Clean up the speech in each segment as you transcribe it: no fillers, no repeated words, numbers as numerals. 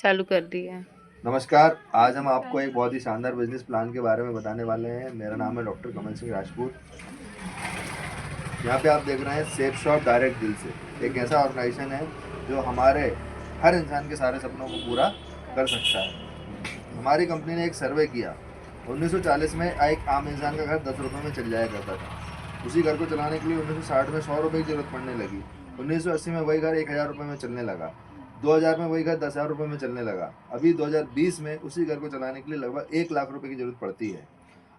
चालू कर दी है। नमस्कार, आज हम आपको एक बहुत ही शानदार बिज़नेस प्लान के बारे में बताने वाले हैं। मेरा नाम है डॉक्टर कमल सिंह राजपूत। यहाँ पे आप देख रहे हैं सेफ शॉप डायरेक्ट दिल से। एक ऐसा ऑर्गेनाइजेशन है जो हमारे हर इंसान के सारे सपनों को पूरा कर सकता है। हमारी कंपनी ने एक सर्वे किया। 1940 में एक आम इंसान का घर 10 रुपये में चल जाया करता था। उसी घर को चलाने के लिए 1960 में 100 रुपये की ज़रूरत पड़ने लगी। 1980 में वही घर 1000 रुपये में चलने लगा। 2000 में वही घर 10,000 रुपये में चलने लगा। अभी 2020 में उसी घर को चलाने के लिए लगभग 1 लाख रुपए की ज़रूरत पड़ती है।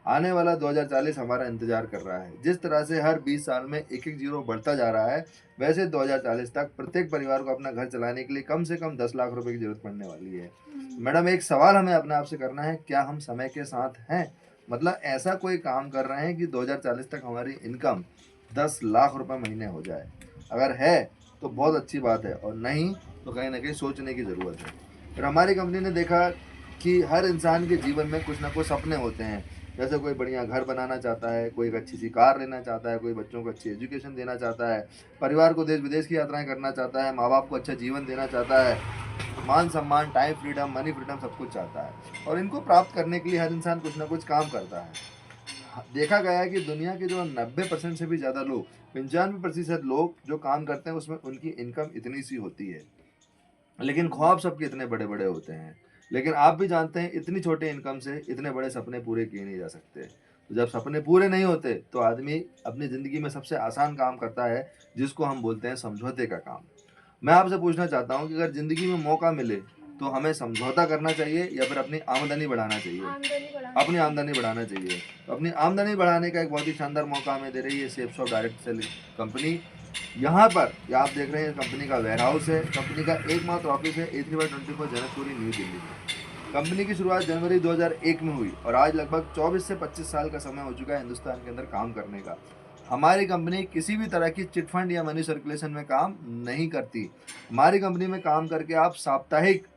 आने वाला 2040 हमारा इंतजार कर रहा है। जिस तरह से हर 20 साल में एक-एक जीरो बढ़ता जा रहा है, वैसे 2040 तक प्रत्येक परिवार को अपना घर चलाने के लिए कम से कम 10 लाख रुपए की ज़रूरत पड़ने वाली है। मैडम, एक सवाल हमें अपने आप से करना है, क्या हम समय के साथ हैं? मतलब ऐसा कोई काम कर रहे हैं कि 2040 तक हमारी इनकम 10 लाख रुपए महीने हो जाए? अगर है, तो बहुत अच्छी बात है, और नहीं, तो कहीं न कहीं सोचने की ज़रूरत है। फिर हमारी कंपनी ने देखा कि हर इंसान के जीवन में कुछ ना कुछ सपने होते हैं। जैसे कोई बढ़िया घर बनाना चाहता है, कोई एक अच्छी-सी कार लेना चाहता है, कोई बच्चों को अच्छी एजुकेशन देना चाहता है, परिवार को देश-विदेश की यात्राएँ करना चाहता है, माँ-बाप को अच्छा जीवन देना चाहता है, मान-सम्मान, टाइम फ्रीडम, मनी फ्रीडम सब कुछ चाहता है। और इनको प्राप्त करने के लिए हर इंसान कुछ ना कुछ काम करता है। देखा गया है कि दुनिया के जो 90% से भी ज़्यादा लोग, 95% लोग जो काम करते हैं, उसमें उनकी इनकम इतनी सी होती है। लेकिन ख्वाब सबके इतने बड़े-बड़े होते हैं। लेकिन आप भी जानते हैं, इतनी छोटे इनकम से इतने बड़े सपने पूरे किए नहीं जा सकते। तो जब सपने पूरे नहीं होते, तो आदमी अपनी ज़िंदगी में सबसे आसान काम करता है, जिसको हम बोलते हैं समझौते का काम। मैं आपसे पूछना चाहता हूँ कि अगर ज़िंदगी में मौका मिले, तो हमें समझौता करना चाहिए या फिर अपनी आमदनी बढ़ाना चाहिए? अपनी आमदनी बढ़ाना चाहिए। तो अपनी आमदनी बढ़ाने का एक बहुत ही शानदार मौका हमें दे रही है safe shop direct selling company. यहाँ पर ये आप देख रहे हैं, कंपनी का वेयरहाउस है, कंपनी का एकमात्र ऑफिस है A3/24 जनकपुरी, न्यू दिल्ली में। कंपनी की शुरुआत जनवरी 2001 में हुई और आज लगभग 24 से 25 साल का समय हो चुका है हिंदुस्तान के अंदर काम करने का। हमारी कंपनी किसी भी तरह की चिट फंड या मनी सर्कुलेशन में काम नहीं करती। हमारी कंपनी में काम करके आप साप्ताहिक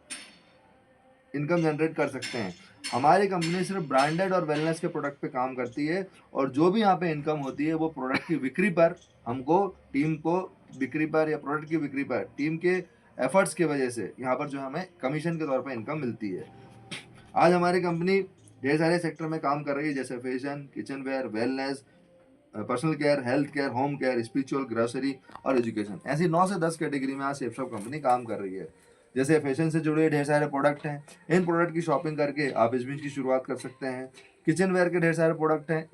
इनकम जनरेट कर सकते हैं। हमारी कंपनी सिर्फ ब्रांडेड और वेलनेस के प्रोडक्ट पे काम करती है, और जो भी यहाँ पे इनकम होती है वो प्रोडक्ट की बिक्री पर हमको, टीम को बिक्री पर या प्रोडक्ट की बिक्री पर टीम के एफर्ट्स की वजह से यहाँ पर जो हमें कमीशन के तौर पे इनकम मिलती है। आज हमारी कंपनी ढेर सारे सेक्टर में काम कर रही है, जैसे fashion, kitchen ware, wellness, personal care, health care, home care, spiritual, grocery और एजुकेशन। ऐसी 9 से 10 कैटेगरी में आज सेफ शॉप कंपनी काम कर रही है। जैसे फैशन से जुड़े ढेर सारे प्रोडक्ट हैं, इन प्रोडक्ट की शॉपिंग करके आप इस बिज़नेस की शुरुआत कर सकते हैं। किचन वेयर के ढेर सारे प्रोडक्ट हैं,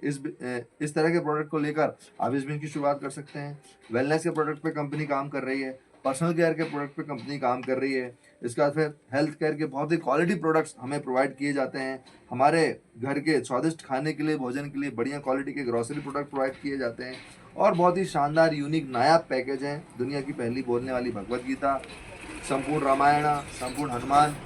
इस तरह के प्रोडक्ट को लेकर आप इस बिज़नेस की शुरुआत कर सकते हैं। वेलनेस के प्रोडक्ट पे कंपनी काम कर रही है, पर्सनल केयर के प्रोडक्ट पे कंपनी काम कर रही है। इसके बाद फिर हेल्थ केयर के बहुत ही क्वालिटी प्रोडक्ट्स हमें प्रोवाइड किए जाते हैं। हमारे घर के स्वादिष्ट खाने के लिए, भोजन के लिए बढ़िया क्वालिटी के ग्रोसरी प्रोडक्ट प्रोवाइड किए जाते हैं, और बहुत ही शानदार, यूनिक, नायाब पैकेज हैं। दुनिया की पहली बोलने वाली भगवत गीता, संपूर्ण रामायण, संपूर्ण हनुमान,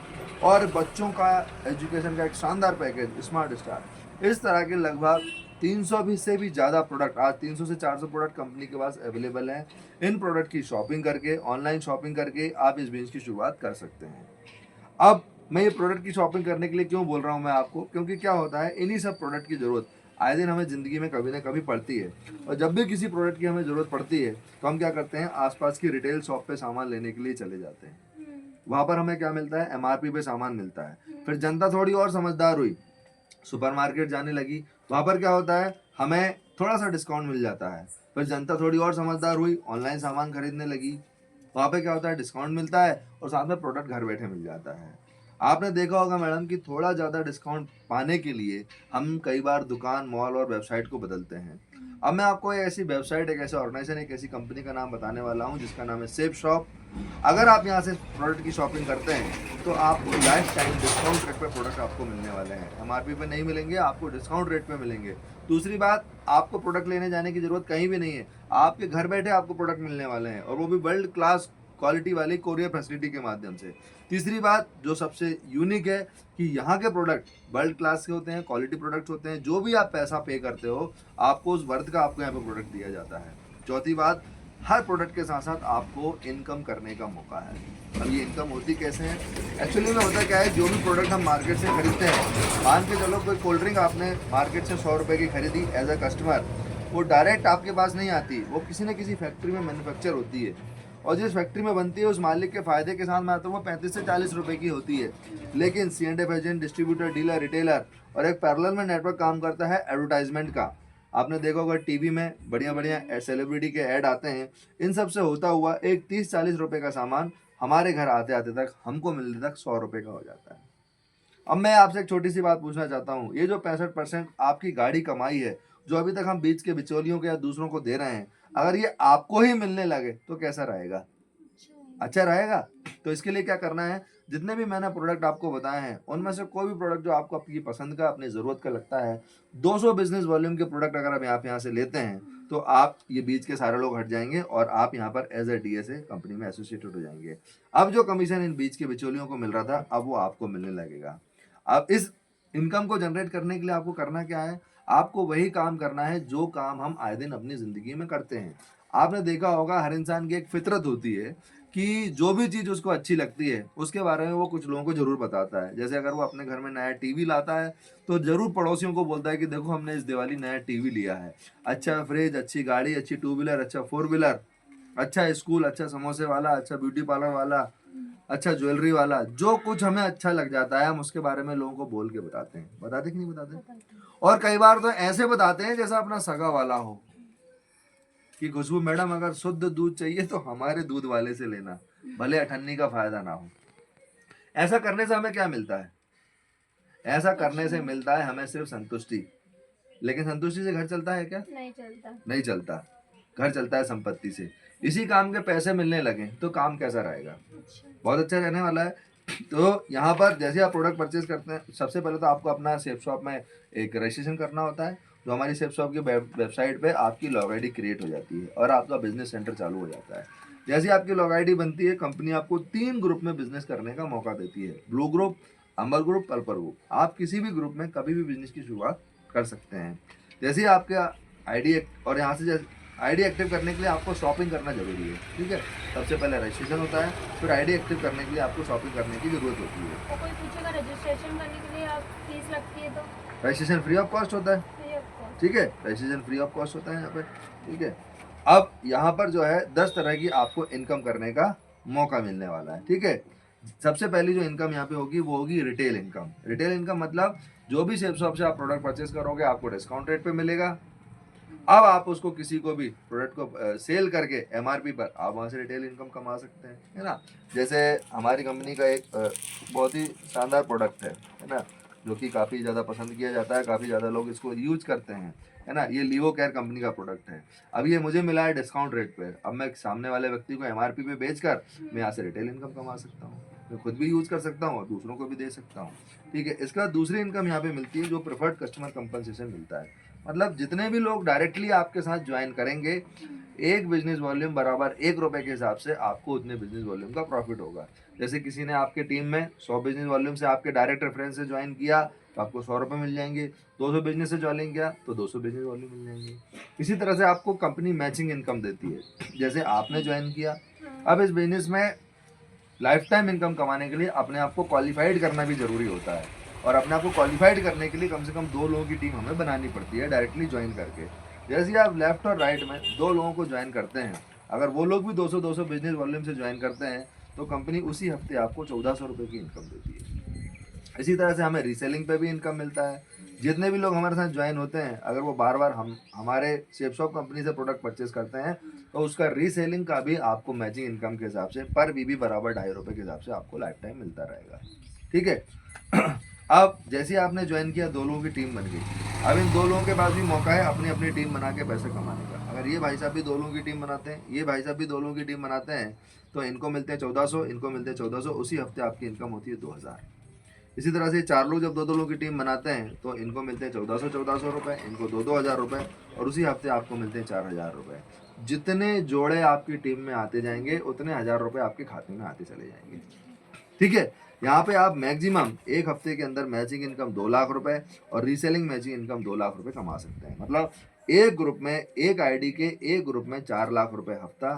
और बच्चों का एजुकेशन का एक शानदार पैकेज स्मार्ट स्टार। इस तरह के लगभग 300 भी से भी ज़्यादा प्रोडक्ट, आज 300 से 400 प्रोडक्ट कंपनी के पास अवेलेबल हैं। इन प्रोडक्ट की शॉपिंग करके, ऑनलाइन शॉपिंग करके आप इस बिजनेस की शुरुआत कर सकते हैं। अब मैं ये प्रोडक्ट की शॉपिंग करने के लिए क्यों बोल रहा हूँ मैं आपको, क्योंकि क्या होता है, इन्हीं सब प्रोडक्ट की ज़रूरत आए दिन हमें ज़िंदगी में कभी ना कभी पड़ती है। और जब भी किसी प्रोडक्ट की हमें ज़रूरत पड़ती है, तो हम क्या करते हैं, आसपास की रिटेल शॉप पे सामान लेने के लिए चले जाते हैं। वहाँ पर हमें क्या मिलता है, एमआरपी पे सामान मिलता है। फिर जनता थोड़ी और समझदार हुई, सुपरमार्केट जाने लगी। वहाँ पर क्या होता है, हमें थोड़ा सा डिस्काउंट मिल जाता है। फिर जनता थोड़ी और समझदार हुई, ऑनलाइन सामान खरीदने लगी। वहाँ पे क्या होता है, डिस्काउंट मिलता है और साथ में प्रोडक्ट घर बैठे मिल जाता है। आपने देखा होगा मैडम कि थोड़ा ज़्यादा डिस्काउंट पाने के लिए हम कई बार दुकान, मॉल और वेबसाइट को बदलते हैं। अब मैं आपको एक ऐसी वेबसाइट, एक ऐसे ऑर्गेनाइजेशन, एक ऐसी कंपनी का नाम बताने वाला हूँ जिसका नाम है सेफ शॉप। अगर आप यहाँ से प्रोडक्ट की शॉपिंग करते हैं, तो आपको लाइफ टाइम डिस्काउंट रेट पे प्रोडक्ट आपको मिलने वाले हैं। एमआरपी पे नहीं मिलेंगे, आपको डिस्काउंट रेट पे मिलेंगे। दूसरी बात, आपको प्रोडक्ट लेने जाने की ज़रूरत कहीं भी नहीं है, आपके घर बैठे आपको प्रोडक्ट मिलने वाले हैं, और वो भी वर्ल्ड क्लास क्वालिटी वाली कोरियर फैसिलिटी के माध्यम से। तीसरी बात जो सबसे यूनिक है, कि यहाँ के प्रोडक्ट वर्ल्ड क्लास के होते हैं, क्वालिटी प्रोडक्ट्स होते हैं। जो भी आप पैसा पे करते हो, आपको उस वर्थ का आपको यहाँ पे प्रोडक्ट दिया जाता है। चौथी बात, हर प्रोडक्ट के साथ साथ आपको इनकम करने का मौका है। अब ये इनकम होती कैसे है, एक्चुअली में होता क्या है, जो भी प्रोडक्ट हम मार्केट से खरीदते हैं, मान के चलो कोई कोल्ड ड्रिंक आपने मार्केट से 100 रुपये की खरीदी एज अ कस्टमर, वो डायरेक्ट आपके पास नहीं आती, वो किसी न किसी फैक्ट्री में मैन्युफैक्चर होती है। और जिस फैक्ट्री में बनती है उस मालिक के फायदे के साथ मैं आता हूँ वो 35 से 40 रुपए की होती है। लेकिन C&F agent, distributor, dealer, retailer और एक पैरेलल में नेटवर्क काम करता है एडवर्टाइजमेंट का। आपने देखा होगा टीवी में बढ़िया बढ़िया सेलिब्रिटी के ऐड आते हैं, इन सब से होता हुआ एक 30-40 रुपए का सामान हमारे घर आते आते तक हमको मिलने तक 100 रुपए का हो जाता है। अब मैं आपसे एक छोटी सी बात पूछना चाहता हूँ, ये जो 65% आपकी गाड़ी कमाई है, जो अभी तक हम बीच के बिचौलियों के या दूसरों को दे रहे हैं, अगर ये आपको ही मिलने लगे तो कैसा रहेगा? अच्छा रहेगा। तो इसके लिए क्या करना है, जितने भी मैंने प्रोडक्ट आपको बताए हैं उनमें से कोई भी प्रोडक्ट जो आपको आपकी पसंद का, अपनी ज़रूरत का लगता है, 200 बिजनेस वॉल्यूम के प्रोडक्ट अगर आप यहाँ से लेते हैं तो आप ये बीच के सारे लोग हट जाएंगे और आप यहाँ पर एज ए DSA कंपनी में एसोसिएटेड हो जाएंगे। अब जो कमीशन इन बीच के बिचौलियों को मिल रहा था अब वो आपको मिलने लगेगा। अब इस इनकम को जनरेट करने के लिए आपको करना क्या है, आपको वही काम करना है जो काम हम आए दिन अपनी ज़िंदगी में करते हैं। आपने देखा होगा हर इंसान की एक फितरत होती है कि जो भी चीज़ उसको अच्छी लगती है उसके बारे में वो कुछ लोगों को ज़रूर बताता है। जैसे अगर वो अपने घर में नया टीवी लाता है तो ज़रूर पड़ोसियों को बोलता है कि देखो हमने इस दिवाली नया टीवी लिया है, अच्छा फ्रिज, अच्छी गाड़ी, अच्छी टू व्हीलर, अच्छा फोर व्हीलर, अच्छा स्कूल, अच्छा समोसे वाला, अच्छा ब्यूटी पार्लर वाला, अच्छा ज्वेलरी वाला। जो कुछ हमें अच्छा लग जाता है हम उसके बारे में लोगों को बोल के बताते हैं। बताते कि नहीं बताते? और कई बार तो ऐसे बताते हैं जैसा अपना सगा वाला हो कि खुशबू मैडम अगर शुद्ध दूध चाहिए तो हमारे दूध वाले से लेना, भले अठन्नी का फायदा ना हो। ऐसा करने से हमें क्या मिलता है? ऐसा करने से मिलता है हमें सिर्फ संतुष्टि। लेकिन संतुष्टि से घर चलता है क्या? नहीं चलता। नहीं चलता। घर चलता है संपत्ति से। इसी काम के पैसे मिलने लगे तो काम कैसा रहेगा? बहुत अच्छा रहने वाला है। तो यहाँ पर जैसे आप प्रोडक्ट परचेज करते हैं, सबसे पहले तो आपको अपना सेफ शॉप में एक रजिस्ट्रेशन करना होता है। जो हमारी सेफ शॉप की वेबसाइट पे आपकी लॉग आईडी क्रिएट हो जाती है और आपका बिजनेस सेंटर चालू हो जाता है। जैसे आपकी लॉग आईडी बनती है, कंपनी आपको 3 ग्रुप में बिजनेस करने का मौका देती है, ब्लू ग्रुप, अम्बर ग्रुप, पर्पल ग्रुप। आप किसी भी ग्रुप में कभी भी बिजनेस की शुरुआत कर सकते हैं। जैसे ही आपका आईडी और यहाँ से आईडी एक्टिव करने के लिए आपको शॉपिंग करना जरूरी है, ठीक है। सबसे पहले रजिस्ट्रेशन होता है, फिर आईडी एक्टिव करने के लिए आपको शॉपिंग करने की जरूरत होती है। तो कोई पूछेगा रजिस्ट्रेशन करने के लिए आप फीस लगती है तो? रजिस्ट्रेशन फ्री ऑफ कॉस्ट होता है, फ्री ऑफ कॉस्ट। ठीक है। रजिस्ट्रेशन फ्री ऑफ कॉस्ट होता है यहाँ पे, ठीक है। अब यहाँ पर जो है 10 तरह की आपको इनकम करने का मौका मिलने वाला है, ठीक है। सबसे पहली जो इनकम यहाँ पे होगी वो होगी रिटेल इनकम। रिटेल इनकम मतलब जो भी सेफ शॉप से आप प्रोडक्ट परचेज करोगे आपको डिस्काउंट रेट पे मिलेगा। अब आप उसको किसी को भी प्रोडक्ट को सेल करके MRP पर आप वहाँ से रिटेल इनकम कमा सकते हैं, है ना। जैसे हमारी कंपनी का एक बहुत ही शानदार प्रोडक्ट है ना, जो कि काफ़ी ज़्यादा पसंद किया जाता है, काफ़ी ज़्यादा लोग इसको यूज करते हैं, है ना। ये लीवो केयर कंपनी का प्रोडक्ट है। अब ये मुझे मिला है डिस्काउंट रेट पे। अब मैं सामने वाले व्यक्ति को MRP पे बेचकर मैं यहाँ से रिटेल इनकम कमा सकता हूँ। मैं खुद भी यूज कर सकता हूँ और दूसरों को भी दे सकता हूँ, ठीक है। इसके बाद दूसरी इनकम यहाँ पे मिलती है जो प्रेफर्ड कस्टमर कंपनसेशन मिलता है। मतलब जितने भी लोग डायरेक्टली आपके साथ ज्वाइन करेंगे, एक बिजनेस वॉल्यूम बराबर 1 रुपए के हिसाब से आपको उतने बिजनेस वॉल्यूम का प्रॉफिट होगा। जैसे किसी ने आपके टीम में 100 बिजनेस वॉल्यूम से आपके डायरेक्ट रेफरेंस से ज्वाइन किया तो आपको 100 रुपये मिल जाएंगे। 200 बिजनेस से ज्वाइन किया तो 200 बिजनेस वॉल्यूम मिल जाएंगे। इसी तरह से आपको कंपनी मैचिंग इनकम देती है। जैसे आपने ज्वाइन किया, अब इस बिजनेस में लाइफ टाइम इनकम कमाने के लिए अपने आप को क्वालिफाइड करना भी जरूरी होता है। और अपने आप को क्वालिफाइड करने के लिए कम से कम 2 लोगों की टीम हमें बनानी पड़ती है डायरेक्टली ज्वाइन करके। जैसे ही आप लेफ्ट और राइट में 2 लोगों को ज्वाइन करते हैं, अगर वो लोग भी 200-200 बिजनेस वॉल्यूम से ज्वाइन करते हैं तो कंपनी उसी हफ्ते आपको 1400 रुपये की इनकम देती है। इसी तरह से हमें रीसेलिंग पे भी इनकम मिलता है। जितने भी लोग हमारे साथ ज्वाइन होते हैं, अगर वो बार बार हम हमारे शेप शॉप कंपनी से प्रोडक्ट परचेज करते हैं तो उसका रीसेलिंग का भी आपको मैचिंग इनकम के हिसाब से पर बीबी बराबर 2.5 रुपये के हिसाब से आपको लाइफ टाइम मिलता रहेगा, ठीक है। अब जैसे आपने ज्वाइन किया, 2 लोगों की टीम बन गई। अब इन 2 लोगों के पास भी मौका है अपनी अपनी टीम बना के पैसे कमाने का। अगर ये भाई साहब भी 2 लोगों की टीम बनाते हैं, ये भाई साहब भी 2 लोगों की टीम बनाते हैं तो इनको मिलते हैं 1400, इनको मिलते हैं 1400, उसी हफ्ते आपकी इनकम होती है 2000। इसी तरह से 4 लोग जब 2-2 लोगों की टीम बनाते हैं तो इनको मिलते हैं 1400 रुपये, इनको 2-2 हज़ार रुपये और उसी हफ्ते आपको मिलते हैं 4000 रुपये। जितने जोड़े आपकी टीम में आते जाएंगे उतने 1000 रुपये आपके खाते में आते चले जाएंगे, ठीक है। यहाँ पे आप मैक्सिमम एक हफ्ते के अंदर मैचिंग इनकम 2 लाख रुपए और रीसेलिंग मैचिंग इनकम 2 लाख रुपए कमा सकते हैं। मतलब एक ग्रुप में, एक आईडी के एक ग्रुप में 4 लाख रुपए हफ्ता,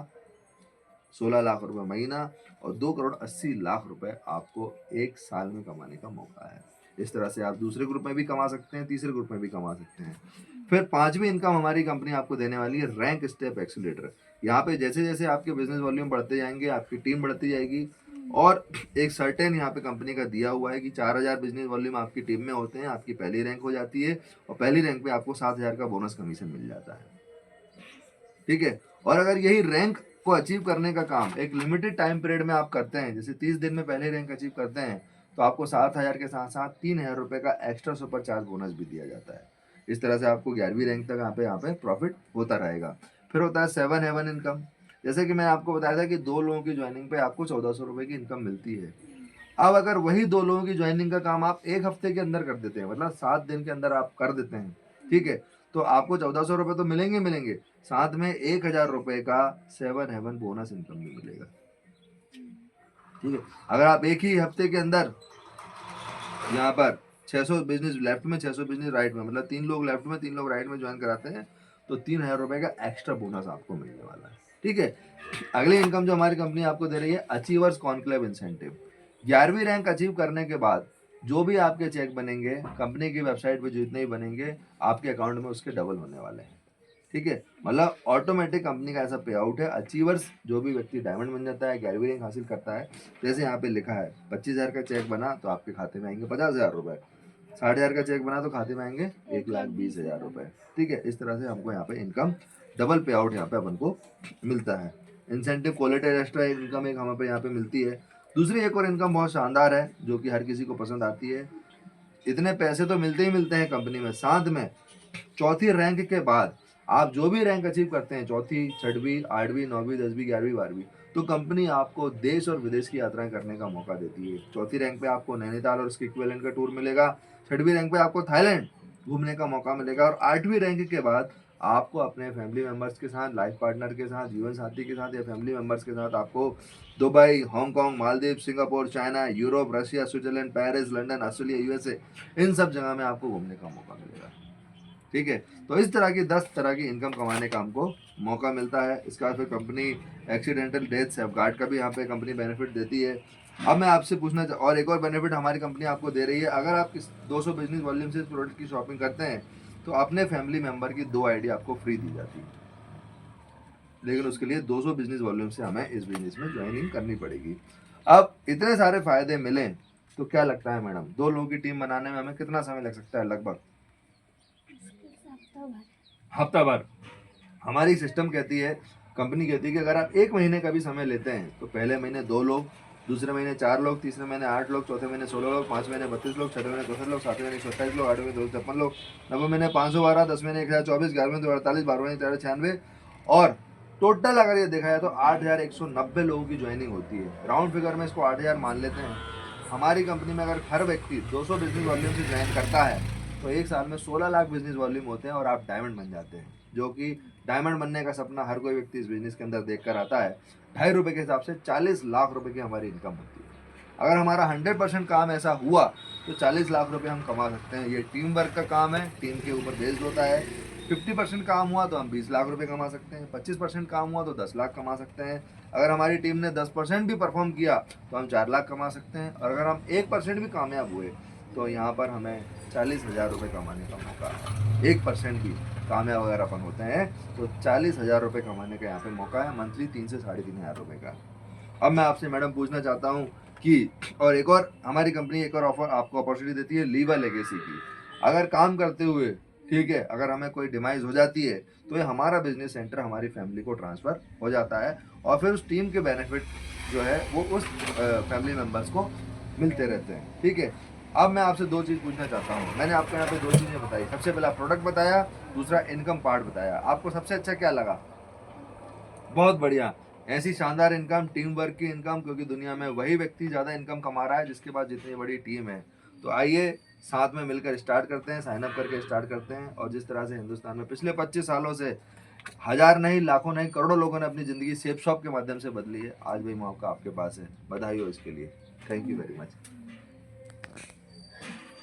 16 लाख रुपए महीना और 2,80,00,000 रुपए आपको एक साल में कमाने का मौका है। इस तरह से आप दूसरे ग्रुप में भी कमा सकते हैं, तीसरे ग्रुप में भी कमा सकते हैं। फिर पांचवी इनकम हमारी कंपनी आपको देने वाली है रैंक स्टेप एक्सीलरेटर। यहाँ पे जैसे जैसे आपके बिजनेस वॉल्यूम बढ़ते जाएंगे, आपकी टीम बढ़ती जाएगी, और एक सर्टेन यहाँ पे कंपनी का दिया हुआ है कि 4000 बिजनेस वॉल्यूम आपकी टीम में होते हैं, आपकी पहली रैंक हो जाती है, और पहली रैंक पे आपको 7000 का बोनस कमीशन मिल जाता है। ठीक है। और अगर यही रैंक को अचीव करने का काम एक लिमिटेड टाइम पीरियड में आप करते हैं, जैसे 30 दिन में पहले रैंक अचीव करते हैं, तो आपको 7000 के साथ साथ 3000 रुपये का एक्स्ट्रा सुपर चार्ज बोनस भी दिया जाता है। इस तरह से आपको 11वीं रैंक तक यहाँ पे प्रॉफिट होता रहेगा। फिर होता है 7 हेवन इनकम। जैसे कि मैंने आपको बताया था कि 2 लोगों की ज्वाइनिंग पे आपको 1400 रुपये की इनकम मिलती है। अब अगर वही 2 लोगों की ज्वाइनिंग का काम आप 1 हफ्ते के अंदर कर देते हैं, मतलब 7 दिन के अंदर आप कर देते हैं, ठीक है, तो आपको 1400 रुपये तो मिलेंगे मिलेंगे, साथ में 1000 रुपये का 7 हेवन बोनस इनकम भी मिलेगा। ठीक है। अगर आप एक ही हफ्ते के अंदर यहाँ पर 600 बिजनेस लेफ्ट में 600 बिजनेस राइट में, मतलब 3 लोग लेफ्ट में 3 लोग राइट में ज्वाइन कराते हैं, तो 3000 रुपये का एक्स्ट्रा बोनस आपको मिलने वाला है। ठीक है। अगली इनकम जो हमारी कंपनी आपको दे रही है, अचीवर्स कॉन्क्लेव इंसेंटिव। 11वीं रैंक अचीव करने के बाद जो भी आपके चेक बनेंगे कंपनी की वेबसाइट पे, जितने ही बनेंगे आपके अकाउंट में उसके डबल होने वाले हैं। ठीक है। मतलब ऑटोमेटिक कंपनी का ऐसा पे आउट है। अचीवर्स जो भी व्यक्ति डायमंड बन जाता है, 11वीं रैंक हासिल करता है, जैसे यहाँ पे लिखा है 25,000 का चेक बना तो आपके खाते में आएंगे 50,000 रुपये, 60,000 का चेक बना तो खाते में आएंगे 1,20,000 रुपये। ठीक है। इस तरह से हमको यहाँ पे इनकम डबल पे आउट यहाँ पे अपन को मिलता है। इंसेंटिव कोलेटर एक्स्ट्रा इनकम एक हमें पे यहाँ पे मिलती है। दूसरी एक और इनकम बहुत शानदार है जो कि हर किसी को पसंद आती है। इतने पैसे तो मिलते ही मिलते हैं कंपनी में, साथ में चौथी रैंक के बाद आप जो भी रैंक अचीव करते हैं, चौथी, छठवीं, 8वीं, 9वीं, 10वीं, 11वीं, 12वीं, तो कंपनी आपको देश और विदेश की यात्राएं करने का मौका देती है। चौथी रैंक पे आपको नैनीताल और उसके इक्विवेलेंट का टूर मिलेगा। छठवीं रैंक पे आपको थाईलैंड घूमने का मौका मिलेगा, और 8वीं रैंक के बाद आपको अपने फैमिली मेम्बर्स के साथ, लाइफ पार्टनर के साथ, जीवन साथी के साथ या फैमिली मेम्बर्स के साथ आपको Dubai, Hong Kong, Maldives, Singapore, China, Europe, Russia, Switzerland, Paris, London, Australia, USA, इन सब जगह में आपको घूमने का मौका मिलेगा। ठीक है। तो इस तरह की 10 तरह की इनकम कमाने का हमको मौका मिलता है। इसका फिर कंपनी एक्सीडेंटल डेथ सेफगार्ड का भी यहाँ पे कंपनी बेनिफिट देती है। अब मैं आपसे पूछना और एक और बेनिफिट हमारी कंपनी आपको दे रही है, अगर आप 200 बिजनेस वॉल्यूम से इस प्रोडक्ट की शॉपिंग करते हैं तो अपने फैमिली मेंबर की 2 आईडी आपको फ्री दी जाती है, लेकिन उसके लिए 200 बिजनेस वॉल्यूम से हमें इस बिजनेस में ज्वाइनिंग करनी पड़ेगी। अब इतने सारे फायदे मिले तो क्या लगता है मैडम, 2 लोगों की टीम बनाने में हमें कितना समय लग सकता है? लगभग हफ्ता भर। हमारी सिस्टम कहती है, कंपनी कहती है कि अगर आप 1 महीने का भी समय लेते हैं तो पहले महीने 2 लोग, दूसरे महीने 4 लोग, तीसरे महीने 8 लोग, चौथे महीने 16 लोग, 5 महीने 32 लोग, छठे महीने 64 लोग, 7वें महीने 27 लोग, 8वें महीने 253 लोग, 9वें महीने 512, 10वें महीने 1024, 11वें महीने 248, 12वें महीने 496, और टोटल अगर ये देखा जाए तो 8190 लोगों की ज्वाइनिंग होती है। राउंड फिगर में इसको 8000 मान लेते हैं। हमारी कंपनी में अगर हर व्यक्ति 200 बिजनेस वॉल्यूम से ज्वाइन करता है तो एक साल में 16 लाख बिजनेस वॉल्यूम होते हैं और आप डायमंड बन जाते हैं, जो कि डायमंड बनने का सपना हर कोई व्यक्ति इस बिजनेस के अंदर देख कर आता है। 2.5 रुपये के हिसाब से 40 लाख रुपए की हमारी इनकम होती है। अगर हमारा 100% काम ऐसा हुआ तो 40 लाख रुपए हम कमा सकते हैं। ये टीम वर्क का काम है, टीम के ऊपर बेस्ड होता है। 50% काम हुआ तो हम 20 लाख रुपए कमा सकते हैं, 25% काम हुआ तो 10 लाख कमा सकते हैं। अगर हमारी टीम ने 10% भी परफॉर्म किया तो हम 4 लाख कमा सकते हैं, और अगर हम 1% भी कामयाब हुए तो यहाँ पर हमें 40,000 रुपये कमाने का मौका है। 1% भी कामयाब अगर अपन होते हैं तो 40,000 रुपये कमाने का यहाँ पे मौका है, मंथली 3 से 3,500 रुपये का। अब मैं आपसे मैडम पूछना चाहता हूँ कि और एक और हमारी कंपनी एक और ऑफर आपको अपॉर्चुनिटी देती है, लीव अ लेगेसी की। अगर काम करते हुए, ठीक है, अगर हमें कोई डिमाइज हो जाती है तो ये हमारा बिजनेस सेंटर हमारी फैमिली को ट्रांसफ़र हो जाता है, और फिर उस टीम के बेनिफिट जो है वो उस फैमिली मेम्बर्स को मिलते रहते हैं। ठीक है। अब मैं आपसे 2 चीज़ पूछना चाहता हूँ। मैंने आपको यहाँ पे 2 चीज़ें बताई, सबसे पहला प्रोडक्ट बताया, दूसरा इनकम पार्ट बताया। आपको सबसे अच्छा क्या लगा? बहुत बढ़िया। ऐसी शानदार इनकम, टीम वर्क की इनकम, क्योंकि दुनिया में वही व्यक्ति ज़्यादा इनकम कमा रहा है जिसके पास जितनी बड़ी टीम है। तो आइए साथ में मिलकर स्टार्ट करते हैं, साइन अप करके स्टार्ट करते हैं। और जिस तरह से हिंदुस्तान में पिछले 25 सालों से हज़ार नहीं, लाखों नहीं, करोड़ों लोगों ने अपनी ज़िंदगी सेफ शॉप के माध्यम से बदली है, आज वही मौका आपके पास है। बधाई हो इसके लिए। Thank you very much.